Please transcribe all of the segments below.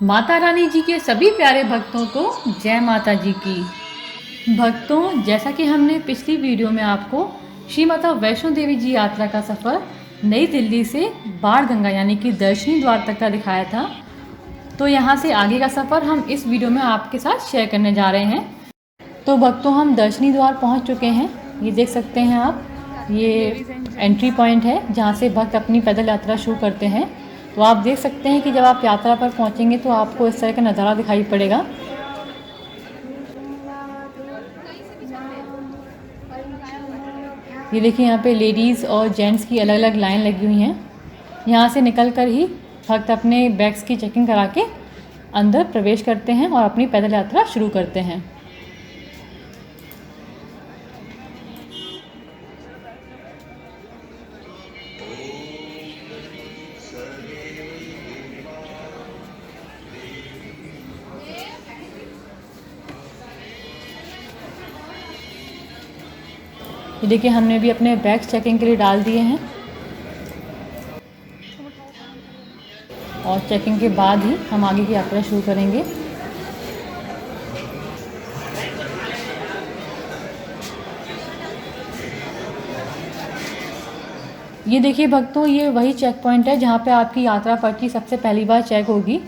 माता रानी जी के सभी प्यारे भक्तों को जय माता जी की। भक्तों, जैसा कि हमने पिछली वीडियो में आपको श्री माता वैष्णो देवी जी यात्रा का सफ़र नई दिल्ली से बाणगंगा यानी कि दर्शनी द्वार तक का दिखाया था, तो यहाँ से आगे का सफ़र हम इस वीडियो में आपके साथ शेयर करने जा रहे हैं। तो भक्तों, हम दर्शनी द्वार पहुँच चुके हैं। ये देख सकते हैं आप, ये एंट्री पॉइंट है जहाँ से भक्त अपनी पैदल यात्रा शुरू करते हैं। तो आप देख सकते हैं कि जब आप यात्रा पर पहुंचेंगे तो आपको इस तरह का नज़ारा दिखाई पड़ेगा। ये देखिए, यहाँ पे लेडीज़ और जेंट्स की अलग अलग लाइन लगी हुई हैं। यहाँ से निकलकर ही भक्त अपने बैग्स की चेकिंग करा के अंदर प्रवेश करते हैं और अपनी पैदल यात्रा शुरू करते हैं। ये देखिए, हमने भी अपने बैग्स चेकिंग के लिए डाल दिए हैं और चेकिंग के बाद ही हम आगे की यात्रा शुरू करेंगे। ये देखिए भक्तों, ये वही चेक पॉइंट है जहाँ पे आपकी यात्रा पर्ची सबसे पहली बार चेक होगी।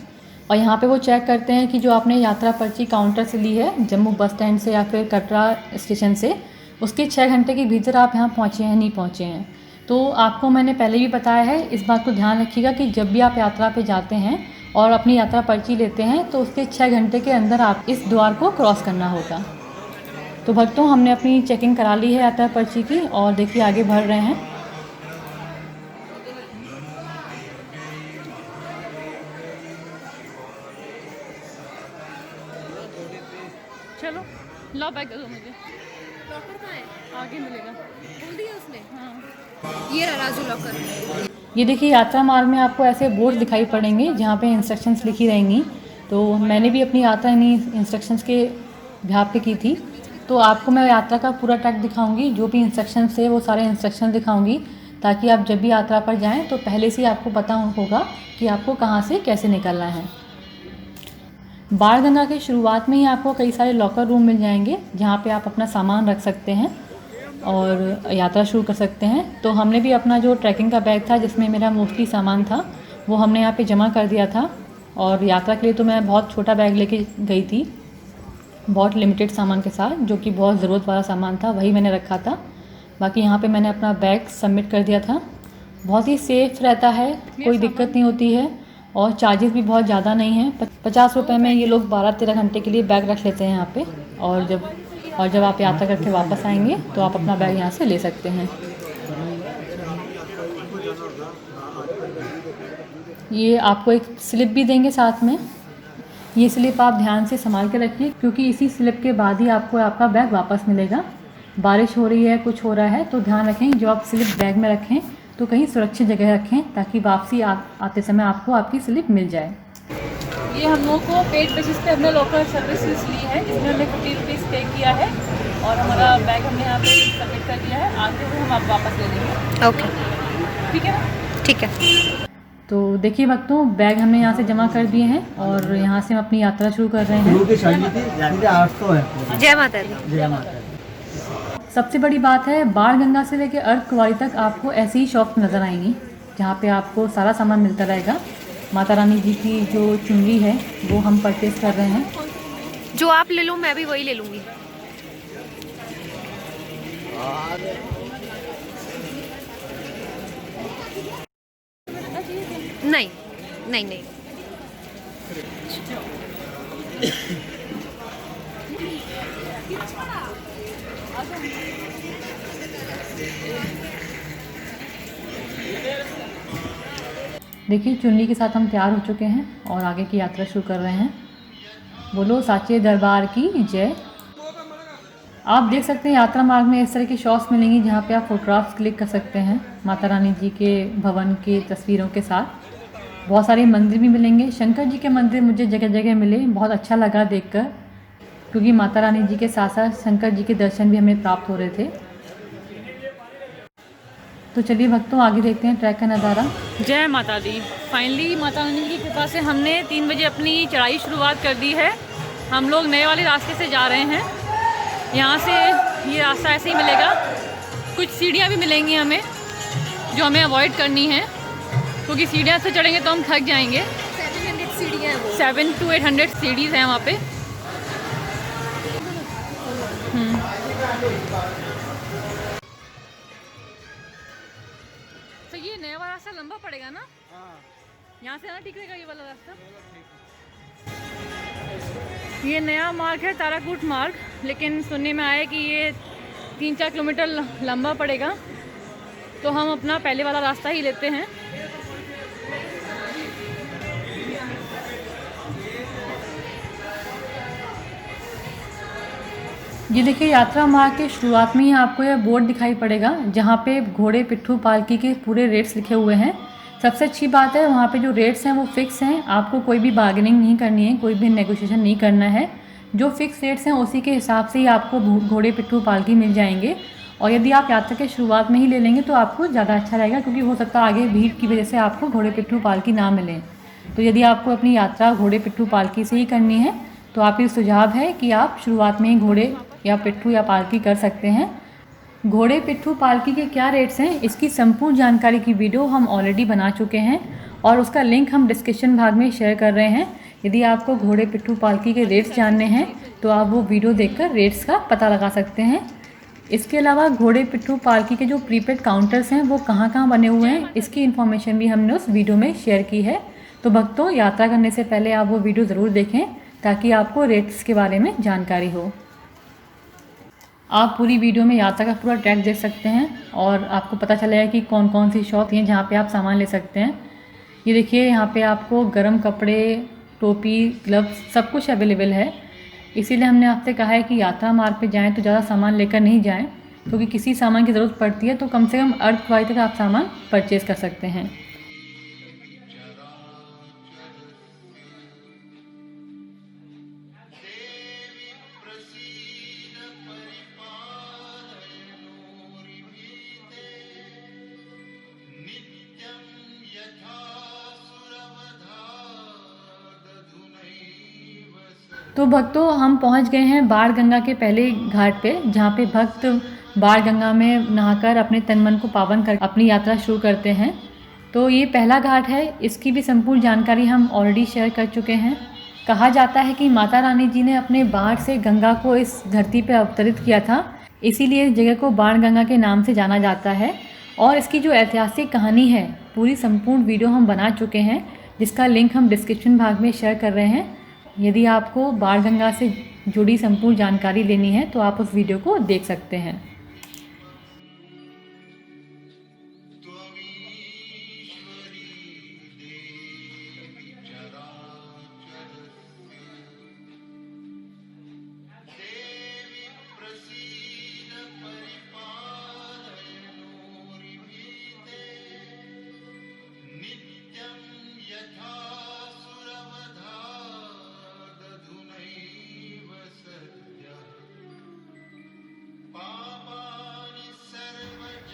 और यहाँ पे वो चेक करते हैं कि जो आपने यात्रा पर्ची काउंटर से ली है, जम्मू बस स्टैंड से या फिर कटरा स्टेशन से, उसके 6 घंटे के भीतर आप यहाँ पहुँचे हैं नहीं पहुँचे हैं। तो आपको मैंने पहले भी बताया है, इस बात को ध्यान रखिएगा कि जब भी आप यात्रा पे जाते हैं और अपनी यात्रा पर्ची लेते हैं तो उसके 6 घंटे के अंदर आप इस द्वार को क्रॉस करना होगा। तो भक्तों, हमने अपनी चेकिंग करा ली है यात्रा पर्ची की और देखिए आगे बढ़ रहे हैं। चलो, लो बैग दे दो मुझे। लॉकर कहाँ है? आगे मिलेगा। खोल दिया उसने? हाँ। ये रहा राजू लॉकर। ये देखिए, यात्रा मार्ग में आपको ऐसे बोर्ड दिखाई पड़ेंगे जहाँ पे इंस्ट्रक्शंस लिखी रहेंगी। तो मैंने भी अपनी यात्रा इन्हीं इंस्ट्रक्शंस के बिहाफ पे की थी। तो आपको मैं यात्रा का पूरा ट्रैक दिखाऊंगी, जो भी इंस्ट्रक्शंस थे वो सारे इंस्ट्रक्शन दिखाऊंगी, ताकि आप जब भी यात्रा पर जाएं तो पहले से ही आपको पता होगा कि आपको कहाँ से कैसे निकलना है। बाणगंगा के शुरुआत में ही आपको कई सारे लॉकर रूम मिल जाएंगे जहाँ पे आप अपना सामान रख सकते हैं और यात्रा शुरू कर सकते हैं। तो हमने भी अपना जो ट्रैकिंग का बैग था, जिसमें मेरा मोस्टली सामान था, वो हमने यहाँ पे जमा कर दिया था। और यात्रा के लिए तो मैं बहुत छोटा बैग लेके गई थी, बहुत लिमिटेड सामान के साथ, जो कि बहुत ज़रूरत वाला सामान था, वही मैंने रखा था। बाकी यहाँ पे मैंने अपना बैग सबमिट कर दिया था। बहुत ही सेफ़ रहता है, कोई दिक्कत नहीं होती है और चार्जेस भी बहुत ज़्यादा नहीं हैं। 50 रुपये में ये लोग 12-13 घंटे के लिए बैग रख लेते हैं यहाँ पे। और जब आप यात्रा करके वापस आएंगे तो आप अपना बैग यहाँ से ले सकते हैं। ये आपको एक स्लिप भी देंगे साथ में। ये स्लिप आप ध्यान से संभाल के रखिए, क्योंकि इसी स्लिप के बाद ही आपको आपका बैग वापस मिलेगा। बारिश हो रही है, कुछ हो रहा है, तो ध्यान रखें जो आप स्लिप बैग में रखें तो कहीं सुरक्षित जगह रखें, ताकि वापसी आते समय आपको आपकी स्लिप मिल जाए। ये हम लोगों को पेड बेसिस पे हमने लॉकर सर्विसेज ली है, जिसमें हमने 50 रुपीज़ पे किया है और हमारा बैग हमने यहाँ पे सबमिट कर दिया है। आगे वो हम आप वापस ले लेंगे। ओके, ठीक है ना? ठीक है। तो देखिए भक्तों, बैग हमने यहाँ से जमा कर दिए हैं और यहाँ से हम अपनी यात्रा शुरू कर रहे हैं। जय माता दी। जय माता दी। सबसे बड़ी बात है, बाणगंगा से लेकर अर्धकुंवारी तक आपको ऐसी ही शॉप नज़र आएंगी जहाँ पे आपको सारा सामान मिलता रहेगा। माता रानी जी की जो चुनरी है वो हम परचेज़ कर रहे हैं। जो आप ले लो मैं भी वही ले लूँगी। नहीं नहीं नहीं। देखिए, चुन्नी के साथ हम तैयार हो चुके हैं और आगे की यात्रा शुरू कर रहे हैं। बोलो साचे दरबार की जय। आप देख सकते हैं यात्रा मार्ग में इस तरह की शॉप्स मिलेंगी जहाँ पे आप फोटोग्राफ्स क्लिक कर सकते हैं माता रानी जी के भवन की तस्वीरों के साथ। बहुत सारे मंदिर भी मिलेंगे। शंकर जी के मंदिर मुझे जगह जगह मिले, बहुत अच्छा लगा देखकर, क्योंकि माता रानी जी के साथ साथ शंकर जी के दर्शन भी हमें प्राप्त हो रहे थे। तो चलिए भक्तों आगे देखते हैं ट्रैक का नज़ारा। जय माता दी। फाइनली माता रानी की कृपा से हमने 3 बजे अपनी चढ़ाई शुरुआत कर दी है। हम लोग नए वाले रास्ते से जा रहे हैं। यहाँ से ये रास्ता ऐसे ही मिलेगा, कुछ सीढ़ियाँ भी मिलेंगी हमें जो हमें अवॉइड करनी है, क्योंकि सीढ़ियाँ से चढ़ेंगे तो हम थक जाएंगे। 700 सीढ़ियाँ हैं वो। 700 to 800 सीढ़ीज़ हैं वहाँ पे। तो ये नया वाला रास्ता लंबा पड़ेगा ना? यहाँ से आना ठीक रहेगा ये वाला रास्ता? ये नया मार्ग है ताराकूट मार्ग, लेकिन सुनने में आया कि ये 3-4 किलोमीटर लंबा पड़ेगा, तो हम अपना पहले वाला रास्ता ही लेते हैं। ये देखिए यात्रा मार्ग के शुरुआत में ही आपको यह बोर्ड दिखाई पड़ेगा जहाँ पे घोड़े पिट्ठू पालकी के पूरे रेट्स लिखे हुए हैं। सबसे अच्छी बात है वहाँ पे जो रेट्स हैं वो फिक्स हैं, आपको कोई भी बार्गेनिंग नहीं करनी है, कोई भी नेगोशिएशन नहीं करना है। जो फिक्स रेट्स हैं उसी के हिसाब से ही आपको घोड़े पिट्ठू पालकी मिल जाएंगे। और यदि आप यात्रा के शुरुआत में ही ले लेंगे तो आपको ज़्यादा अच्छा रहेगा, क्योंकि हो सकता है आगे भीड़ की वजह से आपको घोड़े पिट्ठू पालकी ना मिले। तो यदि आपको अपनी यात्रा घोड़े पिट्ठू पालकी से ही करनी है तो आपकी सुझाव है कि आप शुरुआत में ही घोड़े या पिट्ठू या पालकी कर सकते हैं। घोड़े पिट्ठू पालकी के क्या रेट्स हैं इसकी संपूर्ण जानकारी की वीडियो हम ऑलरेडी बना चुके हैं और उसका लिंक हम डिस्क्रिप्शन भाग में शेयर कर रहे हैं। यदि आपको घोड़े पिट्ठू पालकी के रेट्स जानने हैं तो आप वो वीडियो देखकर रेट्स का पता लगा सकते हैं। इसके अलावा घोड़े पिट्ठू पालकी के जो प्रीपेड काउंटर्स हैं वो कहाँ कहाँ बने हुए हैं इसकी इन्फॉर्मेशन भी हमने उस वीडियो में शेयर की है। तो भक्तों यात्रा करने से पहले आप वो वीडियो ज़रूर देखें ताकि आपको रेट्स के बारे में जानकारी हो। आप पूरी वीडियो में यात्रा का पूरा ट्रैक देख सकते हैं और आपको पता चलेगा कि कौन कौन सी शॉप हैं जहाँ पे आप सामान ले सकते हैं। ये देखिए यहाँ पे आपको गर्म कपड़े, टोपी, ग्लव्स सब कुछ अवेलेबल है। इसीलिए हमने आपसे कहा है कि यात्रा मार्ग पे जाएं तो ज़्यादा सामान लेकर नहीं जाएं, क्योंकि किसी सामान की ज़रूरत पड़ती है तो कम से कम अर्धवारी तक आप सामान परचेज़ कर सकते हैं। तो भक्तों हम पहुंच गए हैं बाण गंगा के पहले घाट पे, जहाँ पे भक्त बाण गंगा में नहाकर अपने तन मन को पावन कर अपनी यात्रा शुरू करते हैं। तो ये पहला घाट है, इसकी भी संपूर्ण जानकारी हम ऑलरेडी शेयर कर चुके हैं। कहा जाता है कि माता रानी जी ने अपने बाण से गंगा को इस धरती पर अवतरित किया था, इसीलिए इस जगह को बाण गंगा के नाम से जाना जाता है। और इसकी जो ऐतिहासिक कहानी है पूरी संपूर्ण वीडियो हम बना चुके हैं, जिसका लिंक हम डिस्क्रिप्शन भाग में शेयर कर रहे हैं। यदि आपको बाण गंगा से जुड़ी संपूर्ण जानकारी लेनी है तो आप उस वीडियो को देख सकते हैं।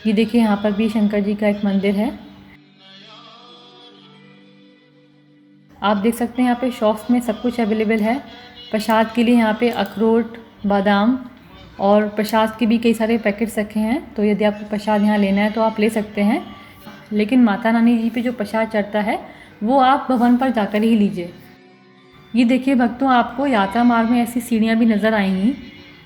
ये देखिए यहाँ पर भी शंकर जी का एक मंदिर है। आप देख सकते हैं यहाँ पे शॉप्स में सब कुछ अवेलेबल है। प्रसाद के लिए यहाँ पे अखरोट, बादाम और प्रसाद के भी कई सारे पैकेट्स रखे हैं, तो यदि आपको प्रसाद यहाँ लेना है तो आप ले सकते हैं। लेकिन माता रानी जी पे जो प्रसाद चढ़ता है वो आप भवन पर जाकर ही लीजिए। ये देखिए भक्तों आपको यात्रा मार्ग में ऐसी सीढ़ियाँ भी नज़र आएंगी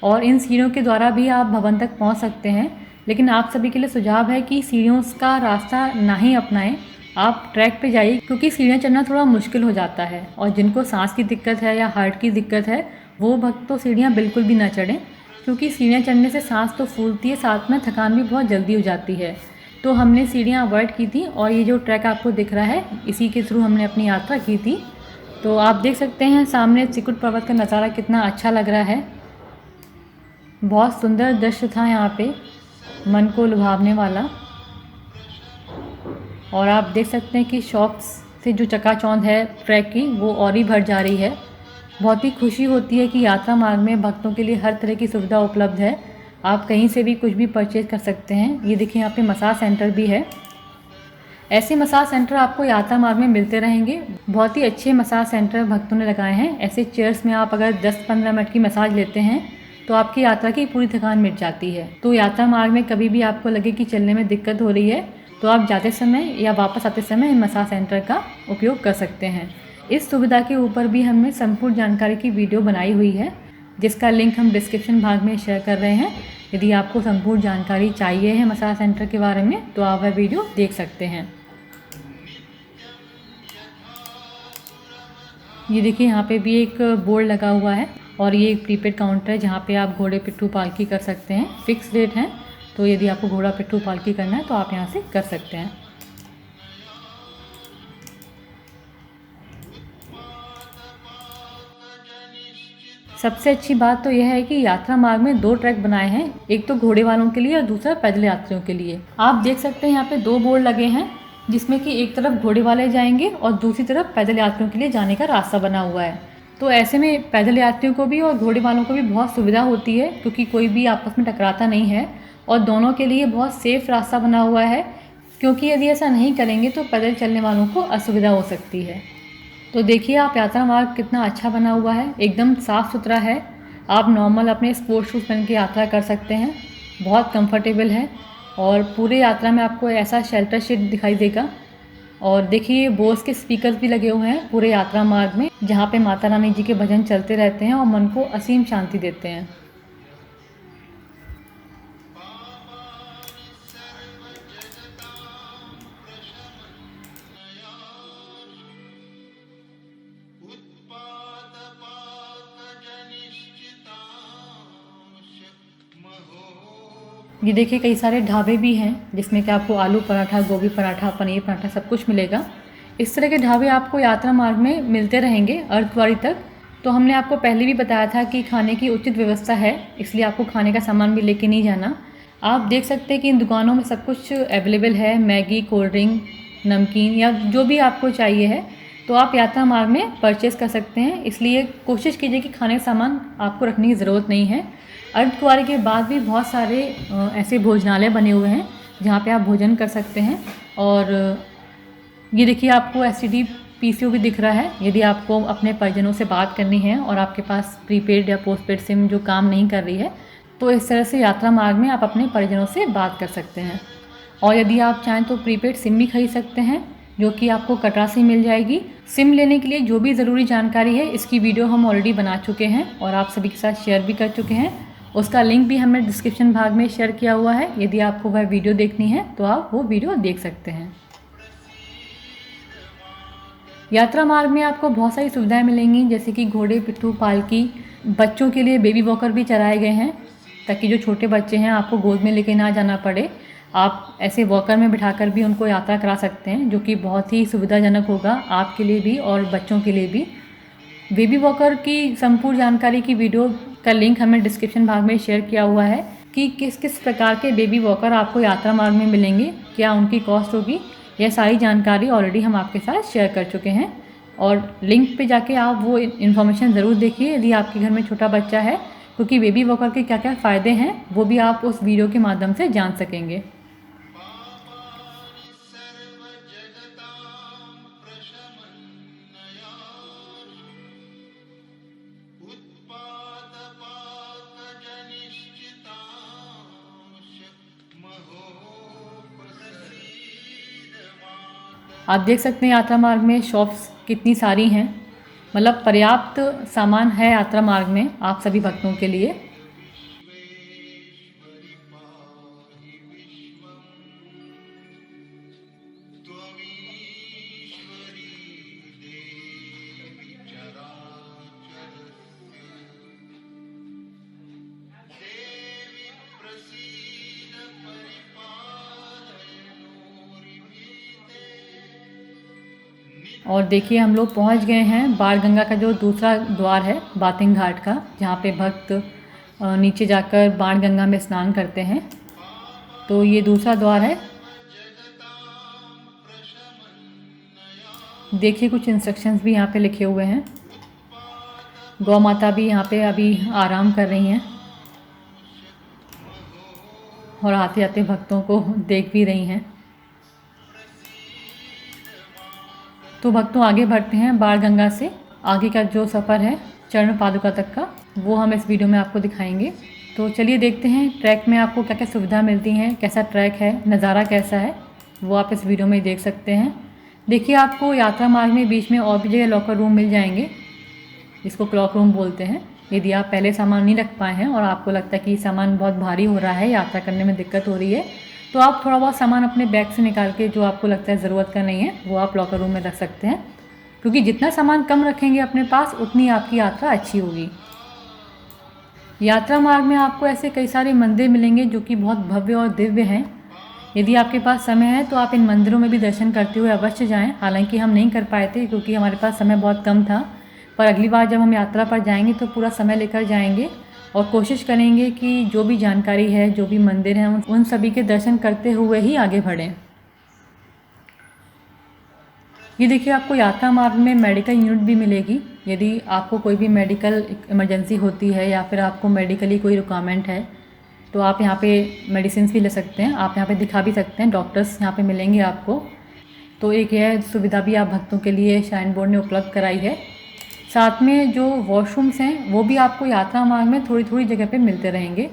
और इन सीढ़ियों के द्वारा भी आप भवन तक पहुँच सकते हैं। लेकिन आप सभी के लिए सुझाव है कि सीढ़ियों का रास्ता ना ही अपनाएं, आप ट्रैक पे जाइए, क्योंकि सीढ़ियाँ चढ़ना थोड़ा मुश्किल हो जाता है। और जिनको सांस की दिक्कत है या हार्ट की दिक्कत है वो भक्त तो सीढ़ियाँ बिल्कुल भी ना चढ़ें, क्योंकि सीढ़ियाँ चढ़ने से सांस तो फूलती है, साथ में थकान भी बहुत जल्दी हो जाती है। तो हमने सीढ़ियाँ अवॉइड की थी और ये जो ट्रैक आपको दिख रहा है इसी के थ्रू हमने अपनी यात्रा की थी। तो आप देख सकते हैं सामने त्रिकुट पर्वत का नज़ारा कितना अच्छा लग रहा है। बहुत सुंदर दृश्य था यहाँ पे, मन को लुभावने वाला। और आप देख सकते हैं कि शॉप्स से जो चकाचौंध है ट्रैक की वो और ही बढ़ जा रही है। बहुत ही खुशी होती है कि यात्रा मार्ग में भक्तों के लिए हर तरह की सुविधा उपलब्ध है। आप कहीं से भी कुछ भी परचेज़ कर सकते हैं। ये देखिए यहाँ पे मसाज सेंटर भी है। ऐसे मसाज सेंटर आपको यात्रा मार्ग में मिलते रहेंगे। बहुत ही अच्छे मसाज सेंटर भक्तों ने लगाए हैं। ऐसे चेयर्स में आप अगर 10-15 मिनट की मसाज लेते हैं तो आपकी यात्रा की पूरी थकान मिट जाती है। तो यात्रा मार्ग में कभी भी आपको लगे कि चलने में दिक्कत हो रही है तो आप जाते समय या वापस आते समय इन मसाज सेंटर का उपयोग कर सकते हैं। इस सुविधा के ऊपर भी हमने संपूर्ण जानकारी की वीडियो बनाई हुई है, जिसका लिंक हम डिस्क्रिप्शन भाग में शेयर कर रहे हैं। यदि आपको संपूर्ण जानकारी चाहिए है मसाज सेंटर के बारे में तो आप वह वीडियो देख सकते हैं। ये देखिए यहाँ पे भी एक बोर्ड लगा हुआ है और ये एक प्रीपेड काउंटर है जहाँ पे आप घोड़े पिट्ठू पालकी कर सकते हैं। फिक्स रेट है, तो यदि आपको घोड़ा पिट्ठू पालकी करना है तो आप यहाँ से कर सकते हैं। सबसे अच्छी बात तो यह है कि यात्रा मार्ग में 2 ट्रैक बनाए हैं, एक तो घोड़े वालों के लिए और दूसरा पैदल यात्रियों के लिए। आप देख सकते हैं यहाँ पे 2 बोर्ड लगे हैं, जिसमें कि एक तरफ घोड़े वाले जाएंगे और दूसरी तरफ पैदल यात्रियों के लिए जाने का रास्ता बना हुआ है। तो ऐसे में पैदल यात्रियों को भी और घोड़े वालों को भी बहुत सुविधा होती है, क्योंकि कोई भी आपस में टकराता नहीं है और दोनों के लिए बहुत सेफ रास्ता बना हुआ है। क्योंकि यदि ऐसा नहीं करेंगे तो पैदल चलने वालों को असुविधा हो सकती है। तो देखिए आप यात्रा मार्ग कितना अच्छा बना हुआ है, एकदम साफ़ सुथरा है। आप नॉर्मल अपने स्पोर्ट्स शूज़ पहन के यात्रा कर सकते हैं, बहुत कंफर्टेबल है। और पूरे यात्रा में आपको ऐसा शेल्टर शेड दिखाई देगा। और देखिए बोस के स्पीकर भी लगे हुए हैं पूरे यात्रा मार्ग में, जहाँ पे माता रानी जी के भजन चलते रहते हैं और मन को असीम शांति देते हैं। ये देखिए कई सारे ढाबे भी हैं, जिसमें कि आपको आलू पराठा, गोभी पराठा, पनीर पराठा सब कुछ मिलेगा। इस तरह के ढाबे आपको यात्रा मार्ग में मिलते रहेंगे अर्धद्वारी तक। तो हमने आपको पहले भी बताया था कि खाने की उचित व्यवस्था है, इसलिए आपको खाने का सामान भी लेके नहीं जाना। आप देख सकते हैं कि इन दुकानों में सब कुछ अवेलेबल है, मैगी, कोल्ड ड्रिंक, नमकीन या जो भी आपको चाहिए है तो आप यात्रा मार्ग में परचेज़ कर सकते हैं। इसलिए कोशिश कीजिए कि खाने का सामान आपको रखने की ज़रूरत नहीं है। अर्धकुंवारी के बाद भी बहुत सारे ऐसे भोजनालय बने हुए हैं जहाँ पे आप भोजन कर सकते हैं। और ये देखिए आपको एसटीडी पीसीओ भी दिख रहा है। यदि आपको अपने परिजनों से बात करनी है और आपके पास प्रीपेड या पोस्टपेड सिम जो काम नहीं कर रही है, तो इस तरह से यात्रा मार्ग में आप अपने परिजनों से बात कर सकते हैं। और यदि आप चाहें तो प्रीपेड सिम भी खरीद सकते हैं, जो कि आपको कटरा से मिल जाएगी। सिम लेने के लिए जो भी ज़रूरी जानकारी है इसकी वीडियो हम ऑलरेडी बना चुके हैं और आप सभी के साथ शेयर भी कर चुके हैं। उसका लिंक भी हमने डिस्क्रिप्शन भाग में शेयर किया हुआ है। यदि आपको वह वीडियो देखनी है तो आप वो वीडियो देख सकते हैं। यात्रा मार्ग में आपको बहुत सारी सुविधाएं मिलेंगी, जैसे कि घोड़े पिट्ठू पालकी, बच्चों के लिए बेबी वॉकर भी चलाए गए हैं, ताकि जो छोटे बच्चे हैं आपको गोद में लेके ना जाना पड़े। आप ऐसे वॉकर में बिठाकर भी उनको यात्रा करा सकते हैं, जो कि बहुत ही सुविधाजनक होगा आपके लिए भी और बच्चों के लिए भी। बेबी वॉकर की संपूर्ण जानकारी की वीडियो का लिंक हमें डिस्क्रिप्शन भाग में शेयर किया हुआ है कि किस किस प्रकार के बेबी वॉकर आपको यात्रा मार्ग में मिलेंगे, क्या उनकी कॉस्ट होगी। यह सारी जानकारी ऑलरेडी हम आपके साथ शेयर कर चुके हैं और लिंक पे जाके आप वो इन्फॉर्मेशन ज़रूर देखिए यदि आपके घर में छोटा बच्चा है, क्योंकि बेबी वॉकर के क्या क्या फ़ायदे हैं वो भी आप उस वीडियो के माध्यम से जान सकेंगे। आप देख सकते हैं यात्रा मार्ग में शॉप्स कितनी सारी हैं, मतलब पर्याप्त सामान है यात्रा मार्ग में आप सभी भक्तों के लिए। और देखिए हम लोग पहुंच गए हैं बाण गंगा का जो दूसरा द्वार है बातिंग घाट का, जहाँ पे भक्त नीचे जाकर बाण गंगा में स्नान करते हैं। तो ये दूसरा द्वार है। देखिए कुछ इंस्ट्रक्शंस भी यहाँ पे लिखे हुए हैं। गौ माता भी यहाँ पे अभी आराम कर रही हैं। और आते आते भक्तों को देख भी रही हैं। तो भक्तों आगे बढ़ते हैं। बाण गंगा से आगे का जो सफ़र है चरण पादुका तक का, वो हम इस वीडियो में आपको दिखाएंगे। तो चलिए देखते हैं ट्रैक में आपको क्या क्या सुविधा मिलती हैं, कैसा ट्रैक है, नज़ारा कैसा है, वो आप इस वीडियो में ही देख सकते हैं। देखिए आपको यात्रा मार्ग में बीच में और भी जगह लॉकर रूम मिल जाएंगे, जिसको क्लॉक रूम बोलते हैं। यदि आप पहले सामान नहीं रख पाए हैं और आपको लगता है कि सामान बहुत भारी हो रहा है, यात्रा करने में दिक्कत हो रही है, तो आप थोड़ा बहुत सामान अपने बैग से निकाल के जो आपको लगता है ज़रूरत का नहीं है वो आप लॉकर रूम में रख सकते हैं, क्योंकि जितना सामान कम रखेंगे अपने पास उतनी आपकी यात्रा अच्छी होगी। यात्रा मार्ग में आपको ऐसे कई सारे मंदिर मिलेंगे जो कि बहुत भव्य और दिव्य हैं। यदि आपके पास समय है तो आप इन मंदिरों में भी दर्शन करते हुए अवश्य जाएं। हालांकि हम नहीं कर पाए थे क्योंकि हमारे पास समय बहुत कम था, पर अगली बार जब हम यात्रा पर जाएंगे तो पूरा समय लेकर जाएंगे और कोशिश करेंगे कि जो भी जानकारी है, जो भी मंदिर हैं, उन सभी के दर्शन करते हुए ही आगे बढ़ें। ये देखिए आपको यात्रा मार्ग में मेडिकल यूनिट भी मिलेगी। यदि आपको कोई भी मेडिकल इमरजेंसी होती है या फिर आपको मेडिकली कोई रिक्वायरमेंट है तो आप यहाँ पे मेडिसिन भी ले सकते हैं, आप यहाँ पे दिखा भी सकते हैं, डॉक्टर्स यहाँ पे मिलेंगे आपको। तो एक यह सुविधा भी आप भक्तों के लिए श्राइन बोर्ड ने उपलब्ध कराई है। साथ में जो वॉशरूम्स हैं वो भी आपको यात्रा मार्ग में थोड़ी थोड़ी जगह पे मिलते रहेंगे,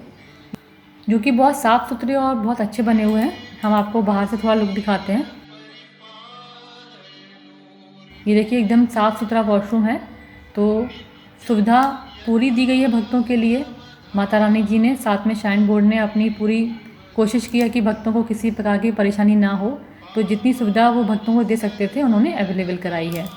जो कि बहुत साफ़ सुथरे और बहुत अच्छे बने हुए हैं। हम आपको बाहर से थोड़ा लुक दिखाते हैं। ये देखिए एकदम साफ़ सुथरा वॉशरूम है। तो सुविधा पूरी दी गई है भक्तों के लिए। माता रानी जी ने, साथ में श्राइन बोर्ड ने अपनी पूरी कोशिश की है कि भक्तों को किसी प्रकार की परेशानी ना हो, तो जितनी सुविधा वो भक्तों को दे सकते थे उन्होंने अवेलेबल कराई है।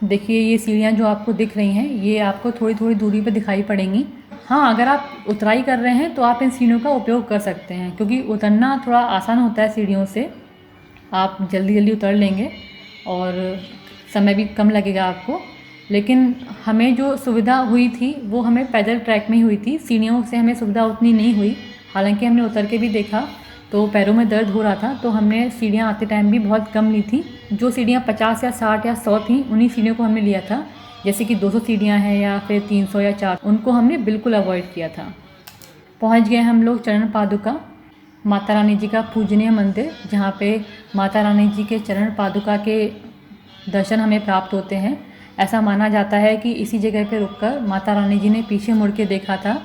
देखिए ये सीढ़ियाँ जो आपको दिख रही हैं ये आपको थोड़ी थोड़ी दूरी पर दिखाई पड़ेंगी। हाँ, अगर आप उतराई कर रहे हैं तो आप इन सीढ़ियों का उपयोग कर सकते हैं, क्योंकि उतरना थोड़ा आसान होता है सीढ़ियों से। आप जल्दी जल्दी उतर लेंगे और समय भी कम लगेगा आपको। लेकिन हमें जो सुविधा हुई थी वो हमें पैदल ट्रैक में ही हुई थी, सीढ़ियों से हमें सुविधा उतनी नहीं हुई। हालांकि हमने उतर के भी देखा तो पैरों में दर्द हो रहा था, तो हमने सीढ़ियाँ आते टाइम भी बहुत कम ली थी। जो सीढ़ियाँ 50 या 60 या 100 थी उन्हीं सीढ़ियों को हमने लिया था। जैसे कि 200 सीढ़ियाँ हैं या फिर 300 या 4, उनको हमने बिल्कुल अवॉइड किया था। पहुँच गए हम लोग चरण पादुका, माता रानी जी का पूजनीय मंदिर, जहाँ पे माता रानी जी के चरण पादुका के दर्शन हमें प्राप्त होते हैं। ऐसा माना जाता है कि इसी जगह पे रुककर माता रानी जी ने पीछे मुड़ के देखा था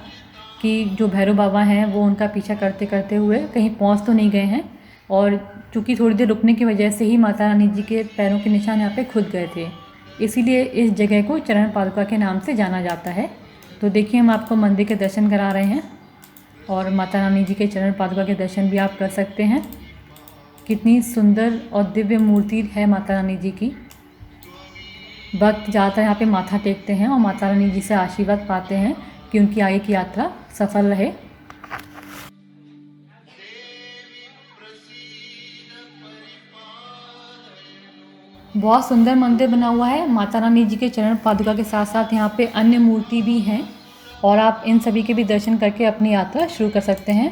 कि जो भैरव बाबा हैं वो उनका पीछा करते करते हुए कहीं पहुंच तो नहीं गए हैं, और चूँकि थोड़ी देर रुकने की वजह से ही माता रानी जी के पैरों के निशान यहाँ पे खुद गए थे, इसीलिए इस जगह को चरण पादुका के नाम से जाना जाता है। तो देखिए हम आपको मंदिर के दर्शन करा रहे हैं और माता रानी जी के चरण पादुका के दर्शन भी आप कर सकते हैं। कितनी सुंदर और दिव्य मूर्ति है माता रानी जी की। भक्त ज़्यादातर यहाँ पे माथा टेकते हैं और माता रानी जी से आशीर्वाद पाते हैं कि उनकी आगे की यात्रा सफल रहे। बहुत सुंदर मंदिर बना हुआ है। माता रानी जी के चरण पादुका के साथ साथ यहाँ पे अन्य मूर्ति भी हैं और आप इन सभी के भी दर्शन करके अपनी यात्रा शुरू कर सकते हैं।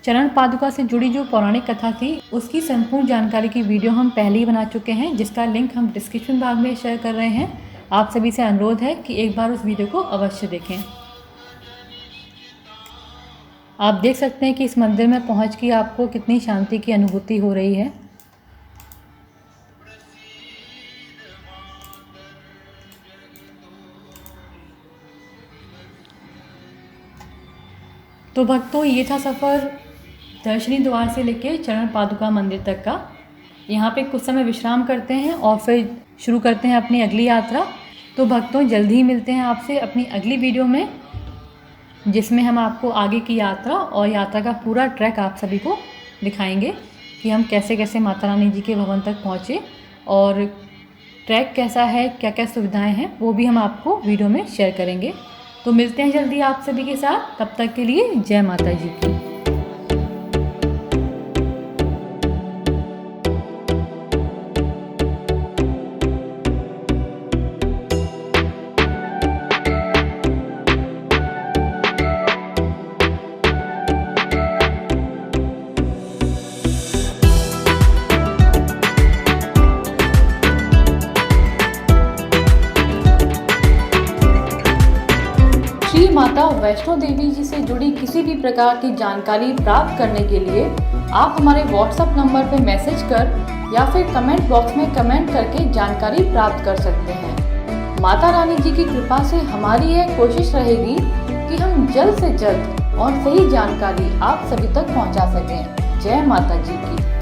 चरण पादुका से जुड़ी जो पौराणिक कथा थी उसकी संपूर्ण जानकारी की वीडियो हम पहले ही बना चुके हैं, जिसका लिंक हम डिस्क्रिप्शन बॉक्स में शेयर कर रहे हैं। आप सभी से अनुरोध है कि एक बार उस वीडियो को अवश्य देखें। आप देख सकते हैं कि इस मंदिर में पहुंच के आपको कितनी शांति की अनुभूति हो रही है। तो भक्तों ये था सफ़र दर्शनी द्वार से लेकर चरण पादुका मंदिर तक का। यहाँ पे कुछ समय विश्राम करते हैं और फिर शुरू करते हैं अपनी अगली यात्रा। तो भक्तों जल्दी ही मिलते हैं आपसे अपनी अगली वीडियो में, जिसमें हम आपको आगे की यात्रा और यात्रा का पूरा ट्रैक आप सभी को दिखाएंगे कि हम कैसे कैसे माता रानी जी के भवन तक पहुँचे और ट्रैक कैसा है, क्या क्या सुविधाएं हैं, वो भी हम आपको वीडियो में शेयर करेंगे। तो मिलते हैं जल्दी आप सभी के साथ। तब तक के लिए जय माता जी की। श्री माता वैष्णो देवी जी से जुड़ी किसी भी प्रकार की जानकारी प्राप्त करने के लिए आप हमारे व्हाट्सएप नंबर पर मैसेज कर या फिर कमेंट बॉक्स में कमेंट करके जानकारी प्राप्त कर सकते हैं। माता रानी जी की कृपा से हमारी यह कोशिश रहेगी कि हम जल्द से जल्द और सही जानकारी आप सभी तक पहुंचा सकें। जय माता जी की।